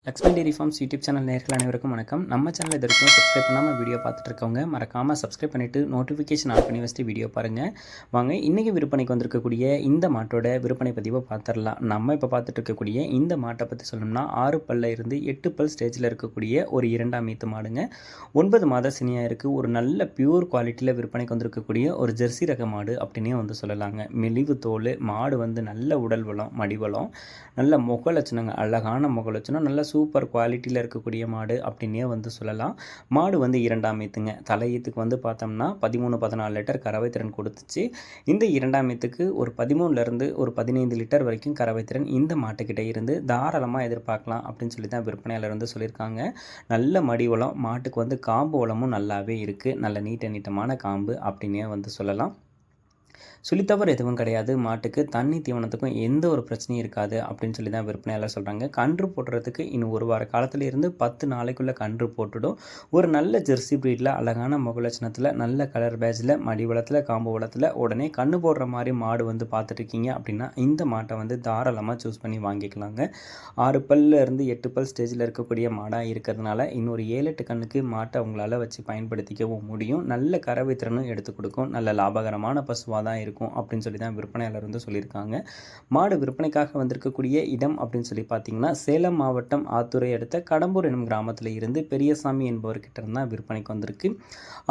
Lakshmi dairy farms YouTube channel நேயர்கள் அனைவருக்கும் வணக்கம். நம்ம சேனல் இது வரைக்கும் சப்ஸ்கிரைப் பண்ணாமல் வீடியோ பார்த்துட்டு இருக்கவங்க மறக்காமல் சப்ஸ்கிரைப் பண்ணிவிட்டு நோட்டிஃபிகேஷன் ஆன் பண்ணி வச்சுட்டு வீடியோ பாருங்கள். வாங்க இன்றைக்கி விற்பனைக்கு வந்திருக்கக்கூடிய இந்த மாட்டோட விற்பனை பதிவை பார்த்துடலாம். நம்ம இப்போ பார்த்துட்டு இருக்கக்கூடிய இந்த மாட்டை பற்றி சொல்லணும்னா 6 பல்ல இருந்து 8 பல் ஸ்டேஜில் இருக்கக்கூடிய ஒரு 2ஆம் ஈத்து மாடுங்க. 9 மாத சினியாக இருக்குது. ஒரு நல்ல பியூர் குவாலிட்டியில் விற்பனைக்கு வந்திருக்கக்கூடிய ஒரு ஜெர்சி ரக மாடு அப்படின்னே வந்து சொல்லலாங்க. மெலிவு தோல், மாடு வந்து நல்ல உடல் வளம், மடிவளம், நல்ல முக லட்சணங்க, அழகான முக லட்சணம், நல்ல சூப்பர் குவாலிட்டியில் இருக்கக்கூடிய மாடு அப்படின்னே வந்து சொல்லலாம். மாடு வந்து 2ஆம் ஈத்துங்க. தலை ஈத்துக்கு வந்து பார்த்தோம்னா 13-14 லிட்டர் கறவை திறன் கொடுத்துச்சு. இந்த 2ஆம் ஈத்துக்கு ஒரு 13லேருந்து ஒரு 15 லிட்டர் வரைக்கும் கறவை திறன் இந்த மாட்டுக்கிட்ட இருந்து தாராளமாக எதிர்பார்க்கலாம் அப்படின்னு சொல்லி தான் விற்பனையாளர் வந்து சொல்லியிருக்காங்க. நல்ல மடி வளம், மாட்டுக்கு வந்து காம்பு வளமும் நல்லாவே இருக்குது. நல்ல நீட்டமான காம்பு அப்படின்னே வந்து சொல்லலாம். சுழித்தவறு எதுவும் கிடையாது. மாட்டுக்கு தண்ணி தீவனத்துக்கும் எந்த ஒரு பிரச்சனையும் இருக்காது அப்படின்னு சொல்லி தான் விற்பனையாளர் சொல்கிறாங்க. கன்று போடுறதுக்கு இன்னும் ஒரு வார காலத்தில் இருந்து 10 நாளைக்குள்ளே கன்று போட்டுடும். ஒரு நல்ல ஜெர்சி ப்ரீடில் அழகான முகலட்சணத்தில் நல்ல கலர் பேட்சில் மடி வளத்தில் காம்பு வளத்தில் உடனே கன்று போடுற மாதிரி மாடு வந்து பார்த்துட்ருக்கீங்க அப்படின்னா இந்த மாட்டை வந்து தாராளமாக சூஸ் பண்ணி வாங்கிக்கலாங்க. 6 பல்ல இருந்து 8 பல் ஸ்டேஜில் இருக்கக்கூடிய மாடாக இருக்கிறதுனால இன்னொரு 7-8 கண்ணுக்கு மாட்டை அவங்களால வச்சு பயன்படுத்திக்கவும் முடியும். நல்ல கறவை திறனும் எடுத்து கொடுக்கும். நல்ல லாபகரமான பசுவாக தான் இருக்கும் அப்படின்னு சொல்லி தான் விற்பனையாளர் வந்து சொல்லியிருக்காங்க. மாடு விற்பனைக்காக வந்திருக்கக்கூடிய இடம் அப்படின்னு சொல்லி பார்த்தீங்கன்னா சேலம் மாவட்டம் ஆத்தூரை அடுத்த கடம்பூர் எனும் கிராமத்தில் இருந்து பெரியசாமி என்பவர்கிட்ட இருந்தால் விற்பனைக்கு வந்திருக்கு.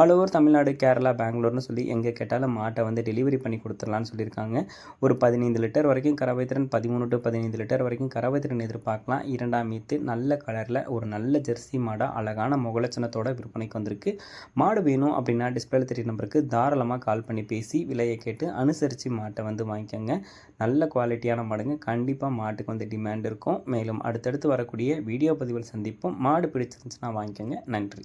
ஆல் ஓவர் தமிழ்நாடு, கேரளா, பெங்களூர்னு சொல்லி எங்கே கேட்டாலும் மாட்டை வந்து டெலிவரி பண்ணி கொடுத்துடலான்னு சொல்லியிருக்காங்க. ஒரு 15 லிட்டர் வரைக்கும் கறவை திறன், 13 to 15 லிட்டர் வரைக்கும் கறவை திறன் எதிர்பார்க்கலாம். 2ஆம் ஈத்து நல்ல கலரில் ஒரு நல்ல ஜெர்சி மாடாக அழகான முகலட்சணத்தோட விற்பனைக்கு வந்திருக்கு. மாடு வேணும் அப்படின்னா டிஸ்பிளேல தெரிய நம்பருக்கு தாராளமாக கால் பண்ணி பேசி விலையை கேட்டு அனுசரித்து மாட்டை வந்து வாங்கிக்கோங்க. நல்ல குவாலிட்டியான மாடுங்க. கண்டிப்பாக மாட்டுக்கு வந்து டிமாண்ட் இருக்கும். மேலும் அடுத்தடுத்து வரக்கூடிய வீடியோ பதிவில் சந்திப்போம். மாடு பிடிச்சிருந்துச்சுன்னா வாங்கிக்கோங்க. நன்றி.